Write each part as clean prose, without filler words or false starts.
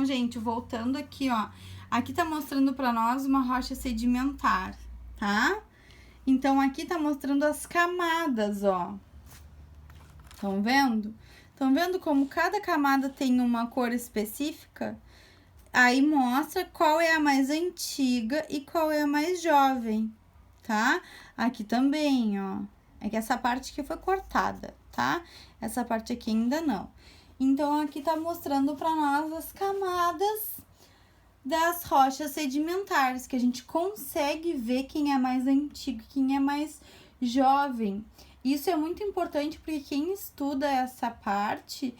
gente, voltando aqui, ó. Aqui tá mostrando pra nós uma rocha sedimentar, tá? Então, aqui tá mostrando as camadas, ó. Estão vendo? Estão vendo como cada camada tem uma cor específica? Aí mostra qual é a mais antiga e qual é a mais jovem, tá? Aqui também, ó. É que essa parte aqui foi cortada, tá? Essa parte aqui ainda não. Então, aqui tá mostrando pra nós as camadas das rochas sedimentares, que a gente consegue ver quem é mais antigo, quem é mais jovem. Isso é muito importante porque quem estuda essa parte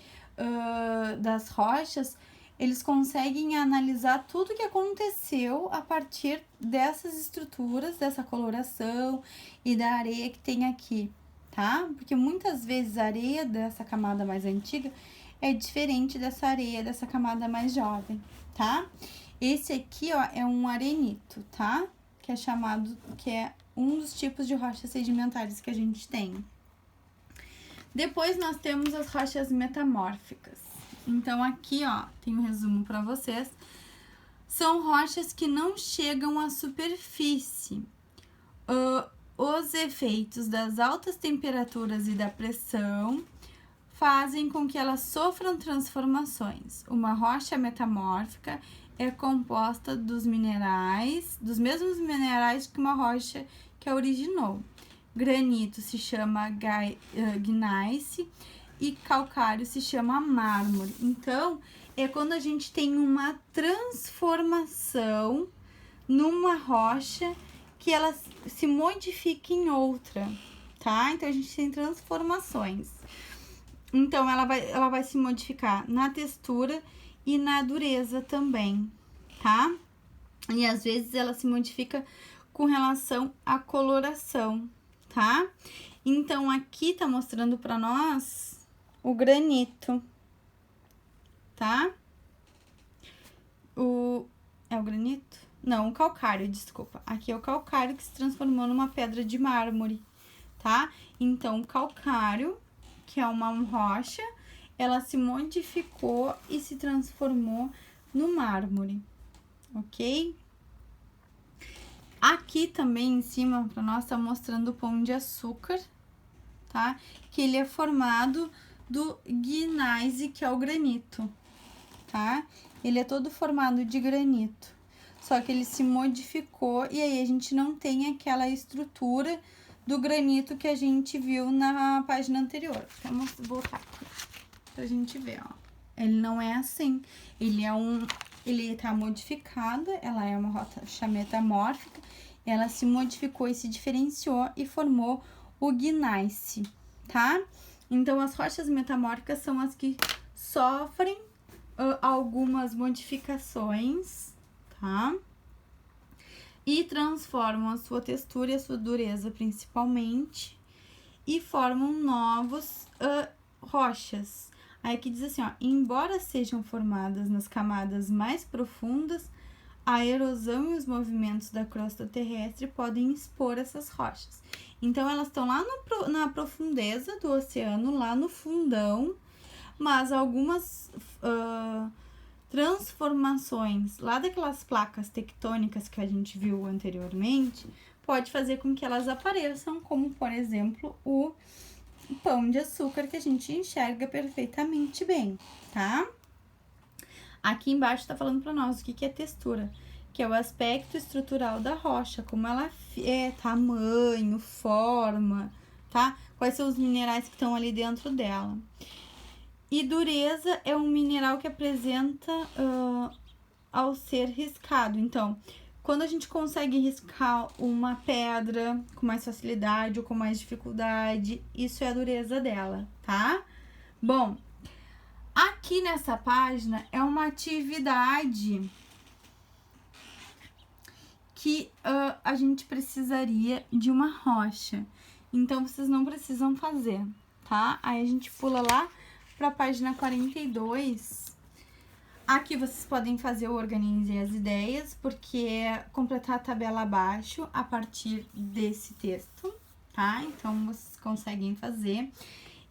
das rochas, eles conseguem analisar tudo que aconteceu a partir dessas estruturas, dessa coloração e da areia que tem aqui, tá? Porque muitas vezes a areia dessa camada mais antiga é diferente dessa areia dessa camada mais jovem, tá? Esse aqui, ó, é um arenito, tá? Que é um dos tipos de rochas sedimentares que a gente tem. Depois nós temos as rochas metamórficas. Então, aqui, ó, tem um resumo para vocês. São rochas que não chegam à superfície. Os efeitos das altas temperaturas e da pressão fazem com que elas sofram transformações. Uma rocha metamórfica é composta dos mesmos minerais que uma rocha que a originou. Granito se chama gneiss e calcário se chama mármore. Então, é quando a gente tem uma transformação numa rocha que ela se modifica em outra, tá? Então, a gente tem transformações. Então, ela vai se modificar na textura e na dureza também, tá? E às vezes ela se modifica com relação à coloração, tá? Então, aqui tá mostrando pra nós o granito, tá? É o granito? Não, o calcário, desculpa. Aqui é o calcário que se transformou numa pedra de mármore, tá? Então, o calcário, que é uma rocha, ela se modificou e se transformou no mármore, ok? Aqui também em cima, para nós, tá mostrando o pão de açúcar, tá? Que ele é formado do gneiss, que é o granito, tá? Ele é todo formado de granito, só que ele se modificou e aí a gente não tem aquela estrutura do granito que a gente viu na página anterior. Vamos voltar aqui pra gente ver, ó. Ele não é assim, ele tá modificado, ela é uma rocha metamórfica, ela se modificou e se diferenciou e formou o gneiss, tá? Então, as rochas metamórficas são as que sofrem algumas modificações, tá? E transformam a sua textura e a sua dureza, principalmente, e formam novos rochas. Aí aqui diz assim, ó, embora sejam formadas nas camadas mais profundas, a erosão e os movimentos da crosta terrestre podem expor essas rochas. Então, elas estão lá na profundeza do oceano, lá no fundão, mas algumas transformações lá daquelas placas tectônicas que a gente viu anteriormente, pode fazer com que elas apareçam, como, por exemplo, o pão de açúcar que a gente enxerga perfeitamente bem, tá? Aqui embaixo tá falando para nós o que é textura, que é o aspecto estrutural da rocha, como ela é, tamanho, forma, tá? Quais são os minerais que estão ali dentro dela. E dureza é um mineral que apresenta ao ser riscado. Então, quando a gente consegue riscar uma pedra com mais facilidade ou com mais dificuldade, isso é a dureza dela, tá? Bom, aqui nessa página é uma atividade que a gente precisaria de uma rocha. Então, vocês não precisam fazer, tá? Aí a gente pula lá para a página 42. Aqui vocês podem fazer o Organize as Ideias, porque é completar a tabela abaixo a partir desse texto, tá? Então, vocês conseguem fazer.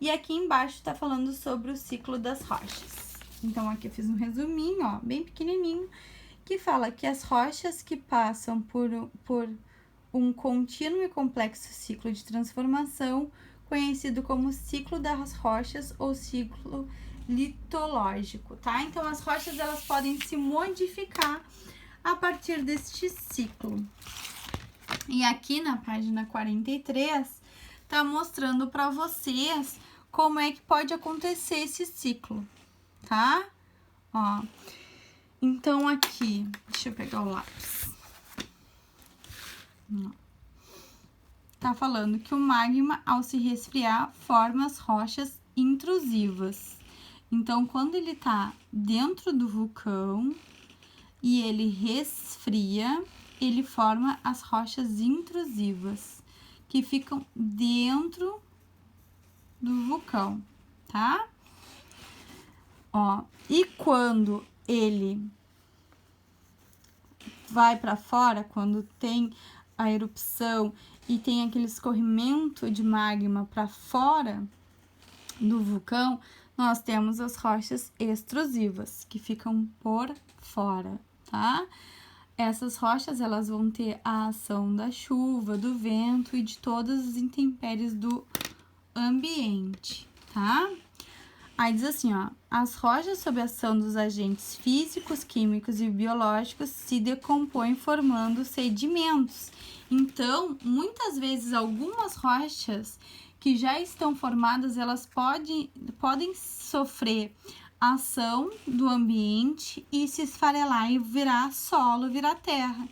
E aqui embaixo tá falando sobre o ciclo das rochas. Então, aqui eu fiz um resuminho, ó, bem pequenininho, que fala que as rochas que passam por um contínuo e complexo ciclo de transformação, conhecido como ciclo das rochas ou ciclo litológico, tá? Então, as rochas, elas podem se modificar a partir deste ciclo. E aqui na página 43, tá mostrando para vocês como é que pode acontecer esse ciclo, tá? Ó, então aqui, deixa eu pegar o lápis. Tá falando que o magma, ao se resfriar, forma as rochas intrusivas. Então, quando ele tá dentro do vulcão e ele resfria, ele forma as rochas intrusivas, que ficam dentro do vulcão, tá? Ó, e quando ele vai para fora, quando tem a erupção e tem aquele escorrimento de magma para fora do vulcão, nós temos as rochas extrusivas, que ficam por fora, tá? Essas rochas, elas vão ter a ação da chuva, do vento e de todas as intempéries do ambiente, tá? Aí diz assim, ó, as rochas sob a ação dos agentes físicos, químicos e biológicos se decompõem formando sedimentos. Então, muitas vezes, algumas rochas que já estão formadas, elas podem sofrer ação do ambiente e se esfarelar e virar solo, virar terra.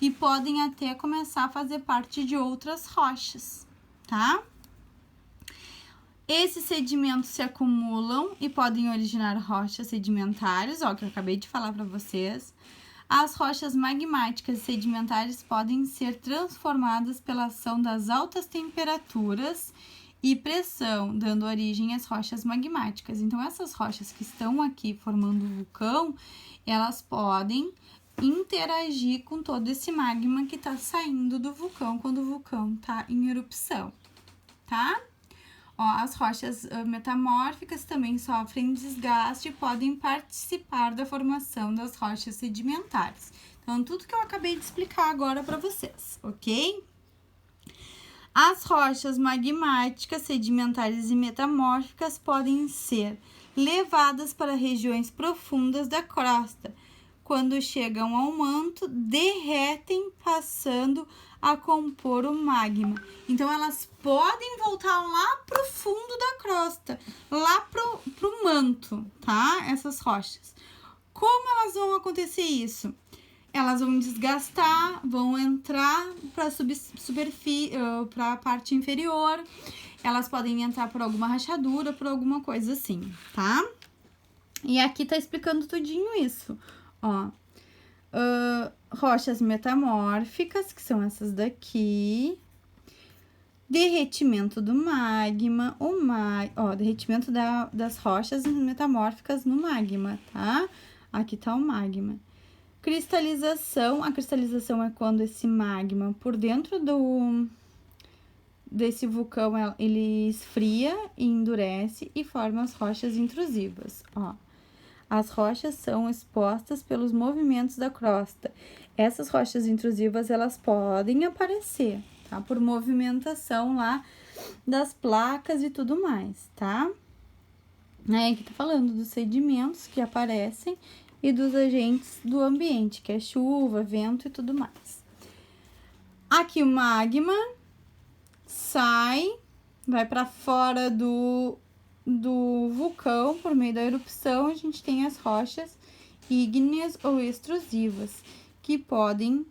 E podem até começar a fazer parte de outras rochas, tá? Esses sedimentos se acumulam e podem originar rochas sedimentares, ó, que eu acabei de falar para vocês. As rochas magmáticas e sedimentares podem ser transformadas pela ação das altas temperaturas e pressão, dando origem às rochas magmáticas. Então, essas rochas que estão aqui formando o vulcão, elas podem interagir com todo esse magma que está saindo do vulcão quando o vulcão está em erupção, tá? Ó, as rochas metamórficas também sofrem desgaste e podem participar da formação das rochas sedimentares. Então, tudo que eu acabei de explicar agora para vocês, ok? As rochas magmáticas, sedimentares e metamórficas podem ser levadas para regiões profundas da crosta. Quando chegam ao manto, derretem, passando a compor o magma. Então, elas podem voltar lá pro fundo da crosta, lá pro manto, tá? Essas rochas. Como elas vão acontecer isso? Elas vão desgastar, vão entrar para superfície, para a parte inferior. Elas podem entrar por alguma rachadura, por alguma coisa assim, tá? E aqui tá explicando tudinho isso, ó. Rochas metamórficas, que são essas daqui. Derretimento do magma, derretimento das rochas metamórficas no magma, tá? Aqui tá o magma. Cristalização, a cristalização é quando esse magma por dentro desse vulcão, ele esfria e endurece e forma as rochas intrusivas, ó. As rochas são expostas pelos movimentos da crosta. Essas rochas intrusivas, elas podem aparecer, tá? Por movimentação lá das placas e tudo mais, tá? Aí aqui tá falando dos sedimentos que aparecem e dos agentes do ambiente, que é chuva, vento e tudo mais. Aqui o magma sai, vai para fora do vulcão por meio da erupção. A gente tem as rochas ígneas ou extrusivas, que podem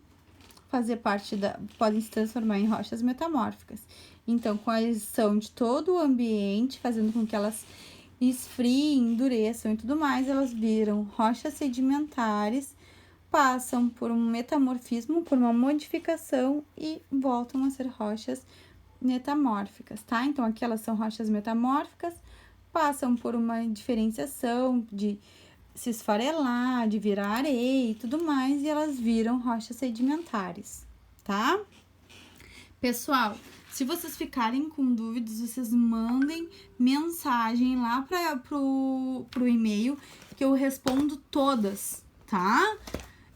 fazer parte podem se transformar em rochas metamórficas. Então, com a ação de todo o ambiente, fazendo com que elas esfriem, endureçam e tudo mais, elas viram rochas sedimentares, passam por um metamorfismo, por uma modificação e voltam a ser rochas metamórficas, tá? Então, aqui elas são rochas metamórficas, passam por uma diferenciação de se esfarelar, de virar areia e tudo mais, e elas viram rochas sedimentares, tá? Pessoal, se vocês ficarem com dúvidas, vocês mandem mensagem lá pro e-mail, que eu respondo todas, tá?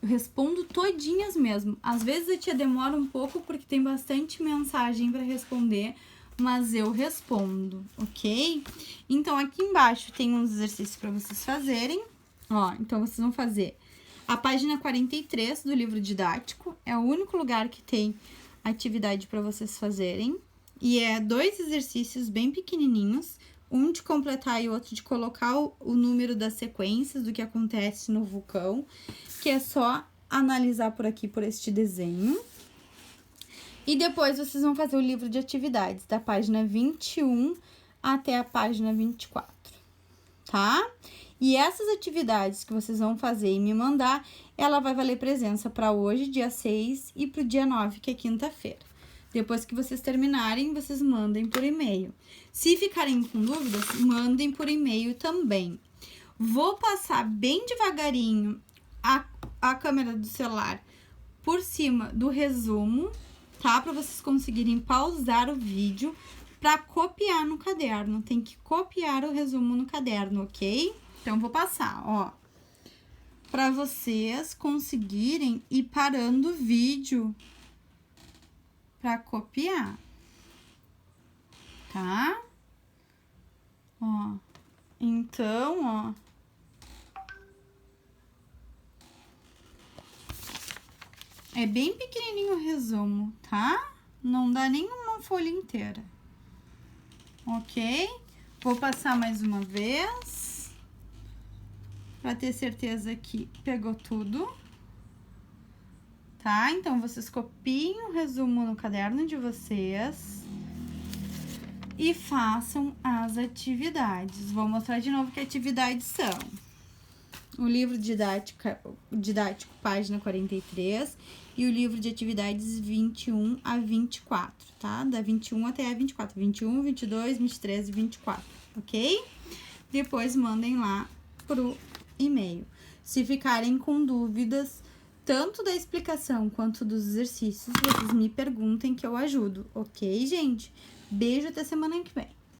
Eu respondo todinhas mesmo. Às vezes a tia demora um pouco, porque tem bastante mensagem para responder, mas eu respondo, ok? Então, aqui embaixo tem uns exercícios para vocês fazerem. Ó, então vocês vão fazer a página 43 do livro didático. É o único lugar que tem atividade para vocês fazerem. E é 2 exercícios bem pequenininhos. Um de completar e outro de colocar o número das sequências do que acontece no vulcão. Que é só analisar por aqui, por este desenho. E depois vocês vão fazer o livro de atividades, da página 21 até a página 24, tá? E essas atividades que vocês vão fazer e me mandar, ela vai valer presença para hoje, dia 6, e para o dia 9, que é quinta-feira. Depois que vocês terminarem, vocês mandem por e-mail. Se ficarem com dúvidas, mandem por e-mail também. Vou passar bem devagarinho a câmera do celular por cima do resumo, tá? Para vocês conseguirem pausar o vídeo para copiar no caderno. Tem que copiar o resumo no caderno, ok? Então, vou passar, ó, para vocês conseguirem ir parando o vídeo para copiar, tá? Ó, então, ó, é bem pequenininho o resumo, tá? Não dá nem uma folha inteira, ok? Vou passar mais uma vez, para ter certeza que pegou tudo, tá? Então, vocês copiem o resumo no caderno de vocês e façam as atividades. Vou mostrar de novo que atividades são. O livro didático, página 43, e o livro de atividades 21 a 24, tá? Da 21 até a 24, 21, 22, 23 e 24, ok? Depois mandem lá pro e-mail. Se ficarem com dúvidas, tanto da explicação quanto dos exercícios, vocês me perguntem que eu ajudo, ok, gente? Beijo, até semana que vem.